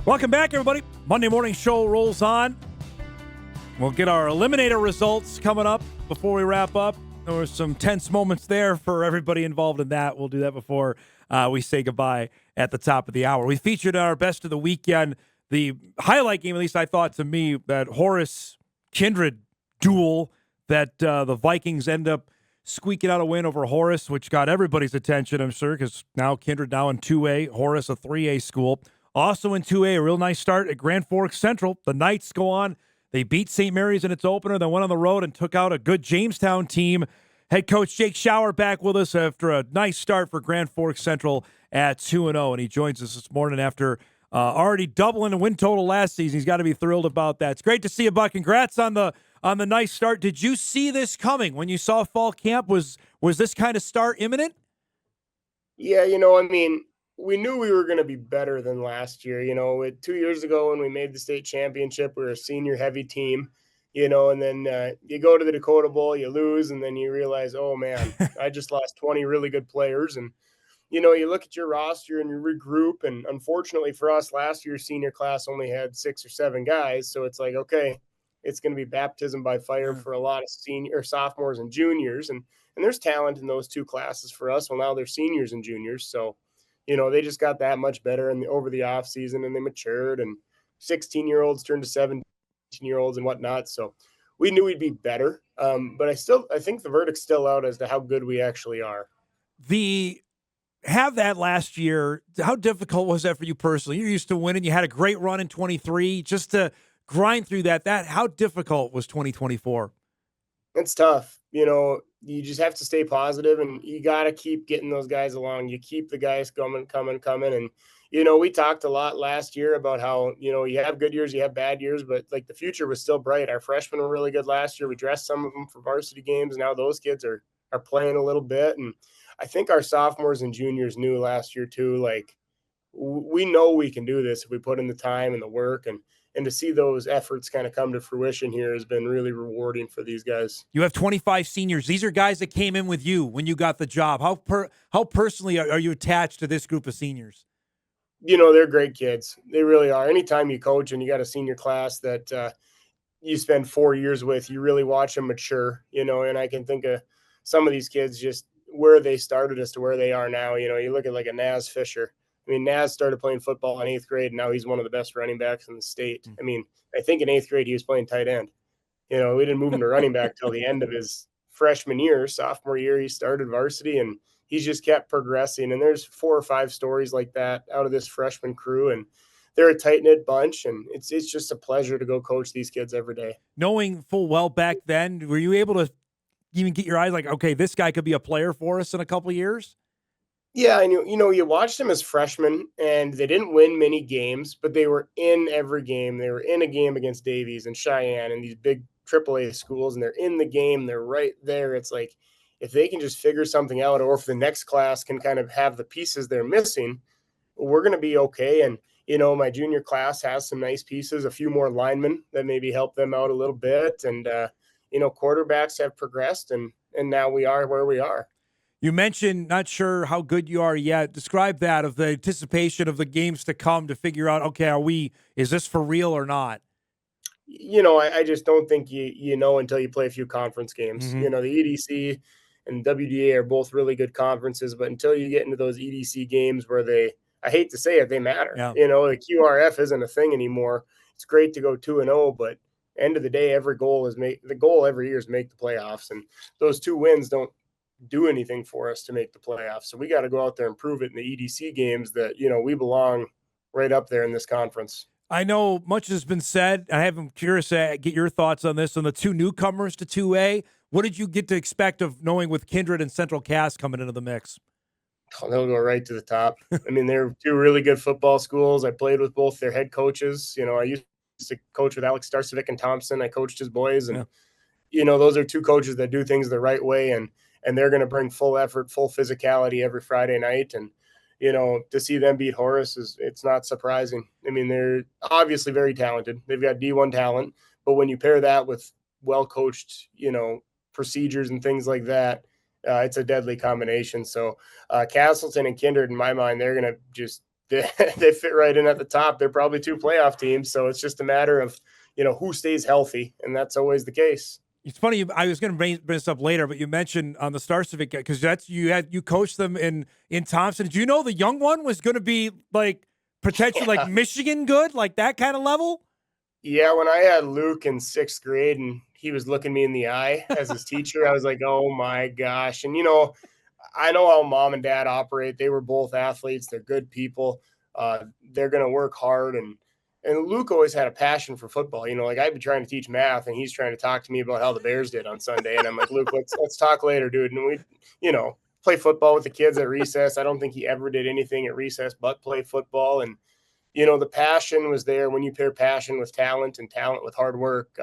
Welcome back, everybody. Monday morning show rolls on. We'll get our eliminator results coming up before we wrap up. There were some tense moments there for everybody involved in that. We'll do that before we say goodbye at the top of the hour. We featured our best of the weekend. The highlight game, at least I thought to me, that Horace-Kindred duel that the Vikings end up squeaking out a win over Horace, which got everybody's attention, I'm sure, because now Kindred now in 2A, Horace a 3A school. Also in 2A, a real nice start at Grand Forks Central. The Knights go on. They beat St. Mary's in its opener, then went on the road and took out a good Jamestown team. Head coach Jake Schauer back with us after a nice start for Grand Forks Central at 2-0, and he joins us this morning after already doubling the win total last season. He's got to be thrilled about that. It's great to see you, Buck. Congrats on the nice start. Did you see this coming when you saw fall camp? Was this kind of start imminent? Yeah, we knew we were going to be better than last year. 2 years ago when we made the state championship, we were a senior-heavy team, and then you go to the Dakota Bowl, you lose, and then you realize, oh, man, I just lost 20 really good players. And, you look at your roster and you regroup, and unfortunately for us, last year's senior class only had 6 or 7 guys, so it's like, okay, it's going to be baptism by fire for a lot of senior or sophomores and juniors, and there's talent in those two classes for us. Well, now they're seniors and juniors, so they just got that much better over the off season, and they matured, and 16-year-olds turned to 17-year-olds and whatnot. So we knew we'd be better. But I think the verdict's still out as to how good we actually are. Have that last year, how difficult was that for you personally? You're used to winning. You had a great run in 23. Just to grind through that how difficult was 2024? It's tough. You just have to stay positive, and you got to keep getting those guys along. You keep the guys coming. And, we talked a lot last year about how, you have good years, you have bad years, but like the future was still bright. Our freshmen were really good last year. We dressed some of them for varsity games. Now those kids are playing a little bit. And I think our sophomores and juniors knew last year too, like we know we can do this if we put in the time and the work, and to see those efforts kind of come to fruition here has been really rewarding for these guys. You have 25 seniors. These are guys that came in with you when you got the job. How personally are you attached to this group of seniors? They're great kids. They really are. Anytime you coach and you got a senior class that you spend 4 years with, you really watch them mature, and I can think of some of these kids just where they started as to where they are now. You look at like a Naz Fisher. I mean, Naz started playing football in 8th grade, and now he's one of the best running backs in the state. I mean, I think in 8th grade he was playing tight end. We didn't move him to running back till the end of his freshman year. Sophomore year, he started varsity, and he's just kept progressing. And there's 4 or 5 stories like that out of this freshman crew, and they're a tight-knit bunch, and it's just a pleasure to go coach these kids every day. Knowing full well back then, were you able to even get your eyes like, okay, this guy could be a player for us in a couple of years? Yeah, and you watched them as freshmen, and they didn't win many games, but they were in every game. They were in a game against Davies and Cheyenne and these big AAA schools, and they're in the game. They're right there. It's like if they can just figure something out, or if the next class can kind of have the pieces they're missing, we're going to be okay. And my junior class has some nice pieces, a few more linemen that maybe help them out a little bit, and quarterbacks have progressed, and now we are where we are. You mentioned not sure how good you are yet. Describe that, of the anticipation of the games to come, to figure out, okay, is this for real or not? I just don't think you know until you play a few conference games. Mm-hmm. The EDC and WDA are both really good conferences, but until you get into those EDC games where I hate to say it, they matter. Yeah. The QRF isn't a thing anymore. It's great to go 2-0, but end of the day, the goal every year is make the playoffs, and those 2 wins don't do anything for us to make the playoffs. So we got to go out there and prove it in the EDC games that, we belong right up there in this conference. I know much has been said. I'm curious to get your thoughts on this, on the 2 newcomers to 2A. What did you get to expect of knowing with Kindred and Central Cass coming into the mix? Oh, they'll go right to the top. I mean, they're 2 really good football schools. I played with both their head coaches. I used to coach with Alex Starcevic and Thompson. I coached his boys, and, those are 2 coaches that do things the right way, and they're going to bring full effort, full physicality every Friday night. And, to see them beat Horace it's not surprising. I mean, they're obviously very talented. They've got D1 talent, but when you pair that with well-coached, procedures and things like that, it's a deadly combination. So Castleton and Kindred, in my mind, they're going to just they fit right in at the top. They're probably 2 playoff teams, so it's just a matter of, who stays healthy, and that's always the case. It's funny. I was going to bring this up later, but you mentioned on the Star Civic because you coached them in Thompson. Did you know the young one was going to be like potentially like Michigan good, like that kind of level? Yeah, when I had Luke in 6th grade and he was looking me in the eye as his teacher, I was like, "Oh my gosh." And I know how mom and dad operate. They were both athletes. They're good people. They're going to work hard. And Luke always had a passion for football. Like I'd be trying to teach math and he's trying to talk to me about how the Bears did on Sunday. And I'm like, "Luke, let's talk later, dude." And we, play football with the kids at recess. I don't think he ever did anything at recess but play football. And, the passion was there. When you pair passion with talent and talent with hard work,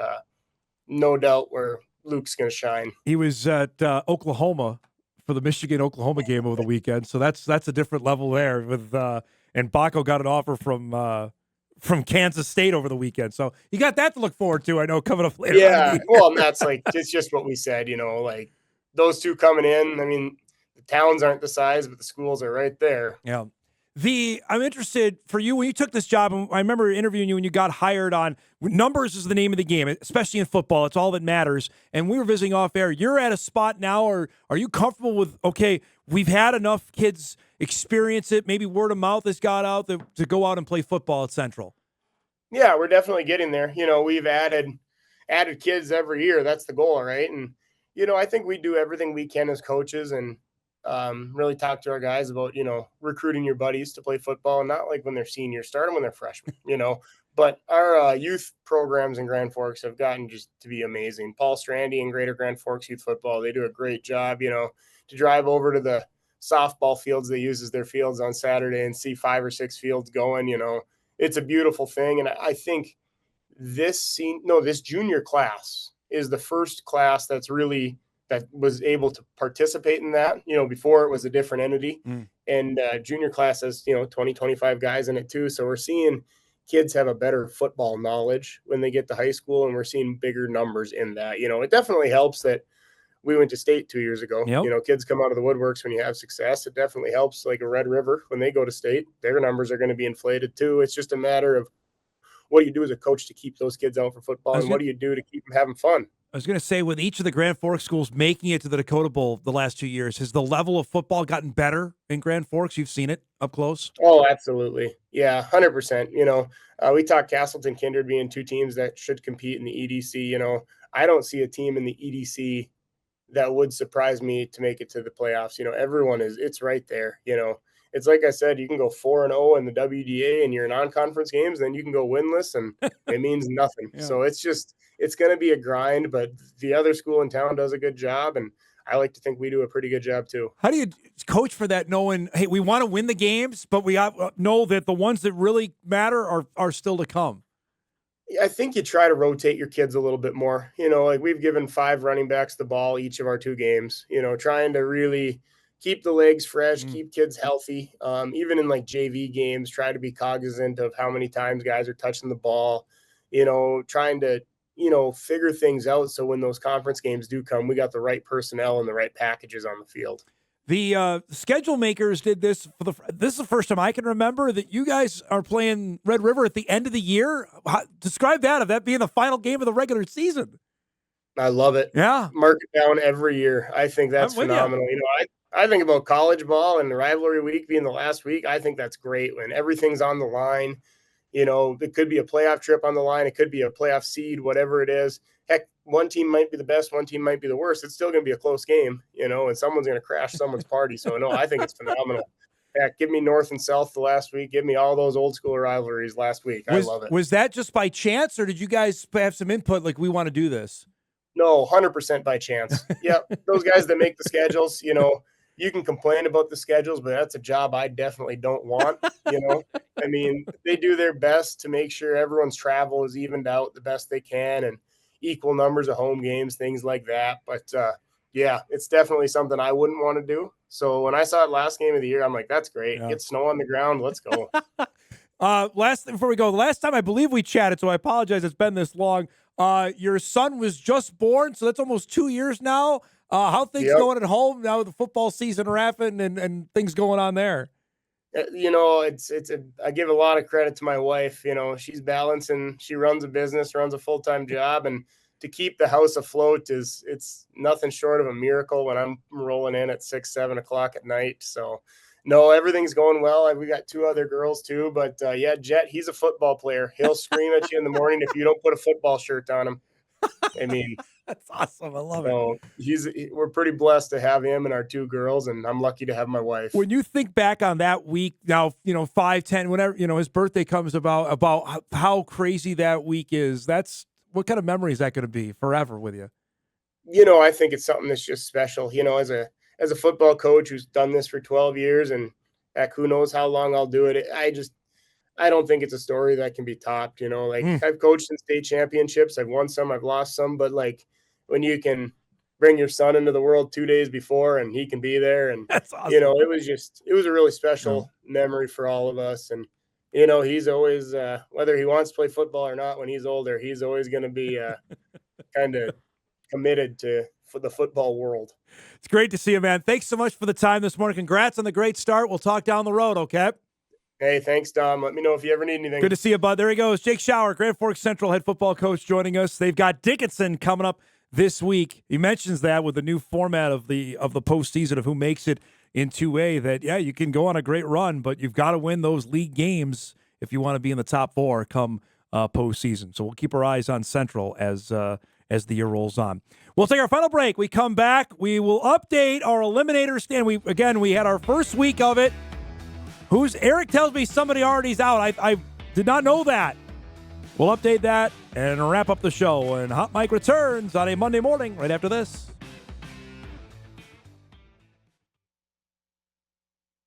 no doubt where Luke's going to shine. He was at Oklahoma for the Michigan-Oklahoma game over the weekend, so that's a different level there. And Baco got an offer from Kansas State over the weekend, so you got that to look forward to. I know coming up later. Yeah, well, and that's it's just what we said. Like those two coming in. I mean, the towns aren't the size, but the schools are right there. Yeah. I'm interested for you when you took this job, and I remember interviewing you when you got hired on numbers is the name of the game, especially in football. It's all that matters. And we were visiting off air. You're at a spot now, or are you comfortable with, okay, we've had enough kids experience it. Maybe word of mouth has got out to go out and play football at Central. Yeah, we're definitely getting there. We've added kids every year. That's the goal, right? And, I think we do everything we can as coaches and really talk to our guys about, recruiting your buddies to play football, and not like when they're seniors, start them when they're freshmen, But our youth programs in Grand Forks have gotten just to be amazing. Paul Strandy and Greater Grand Forks Youth Football, they do a great job, to drive over to the softball fields they use as their fields on Saturday and see 5 or 6 fields going, it's a beautiful thing. And I think this junior class is the first class that was able to participate in that. Before it was a different entity. And junior class has, 20, 25 guys in it too. So we're seeing kids have a better football knowledge when they get to high school, and we're seeing bigger numbers in that. It definitely helps that we went to state 2 years ago. Yep. Kids come out of the woodworks when you have success. It definitely helps, like a Red River, when they go to state, their numbers are going to be inflated too. It's just a matter of what do you do as a coach to keep those kids out for football, and what do you do to keep them having fun? I was going to say, with each of the Grand Forks schools making it to the Dakota Bowl the last 2 years, has the level of football gotten better in Grand Forks? You've seen it up close? Oh, absolutely. Yeah, 100%. We talk Castleton, Kindred being 2 teams that should compete in the EDC. I don't see a team in the EDC that would surprise me to make it to the playoffs. Everyone it's right there. It's like I said, you can go 4-0 in the WDA and you're non-conference games, then you can go winless and it means nothing. Yeah. So it's going to be a grind, but the other school in town does a good job, and I like to think we do a pretty good job too. How do you coach for that, knowing, hey, we want to win the games, but we know that the ones that really matter are still to come? I think you try to rotate your kids a little bit more. Like we've given 5 running backs the ball each of our 2 games, trying to really keep the legs fresh, keep kids healthy. Even in like JV games, try to be cognizant of how many times guys are touching the ball, trying to, figure things out. So when those conference games do come, we got the right personnel and the right packages on the field. The schedule makers did this this is the first time I can remember that you guys are playing Red River at the end of the year. Describe that, of that being the final game of the regular season. I love it. Yeah. Mark it down every year. I think that's phenomenal. I think about college ball and the rivalry week being the last week. I think that's great when everything's on the line. It could be a playoff trip on the line. It could be a playoff seed, whatever it is. Heck, one team might be the best, one team might be the worst. It's still going to be a close game, and someone's going to crash someone's party. So, no, I think it's phenomenal. Heck, give me North and South the last week. Give me all those old school rivalries last week. I love it. Was that just by chance, or did you guys have some input, like, we want to do this? No, 100% by chance. Yeah, those guys that make the schedules, you can complain about the schedules, but that's a job I definitely don't want. I mean, they do their best to make sure everyone's travel is evened out the best they can and equal numbers of home games, things like that. But yeah, it's definitely something I wouldn't want to do. So when I saw it last game of the year, I'm like, that's great. Yeah. Get snow on the ground. Let's go. Before we go, the last time I believe we chatted, so I apologize it's been this long. Your son was just born, so that's almost 2 years now. How things going at home now with the football season wrapping and things going on there? I give a lot of credit to my wife. She's balancing. She runs a business, runs a full-time job, and to keep the house afloat it's nothing short of a miracle when I'm rolling in at 6, 7 o'clock at night. So no, everything's going well. We got two other girls too, but yeah, Jet, he's a football player. He'll scream at you in the morning if you don't put a football shirt on him. I mean, That's awesome. I love it. so we're pretty blessed to have him and our two girls, and I'm lucky to have my wife. When you think back on that week, now, 5, 10, whenever, his birthday comes about how crazy that week is, that's what kind of memory is that going to be forever with you? I think it's something that's just special. As a football coach who's done this for 12 years, and heck, who knows how long I'll do it. I don't think it's a story that can be topped. Like I've coached in state championships, I've won some, I've lost some, but like when you can bring your son into the world 2 days before and he can be there, and That's awesome. it was a really special memory for all of us. And he's always whether he wants to play football or not when he's older, he's always going to be kind of committed for the football world. It's great to see you, man. Thanks so much for the time this morning. Congrats on the great start. We'll talk down the road, okay? Hey, thanks, Dom. Let me know if you ever need anything. Good to see you, bud. There he goes. Jake Schauer, Grand Forks Central head football coach, joining us. They've got Dickinson coming up this week. He mentions that with the new format of the postseason of who makes it in 2A, that, yeah, you can go on a great run, but you've got to win those league games if you want to be in the top 4 come postseason. So we'll keep our eyes on Central as the year rolls on. We'll take our final break. We come back. We will update our eliminator stand. We had our first week of it. Eric tells me somebody already's out. I did not know that. We'll update that and wrap up the show. And Hot Mike returns on a Monday morning right after this.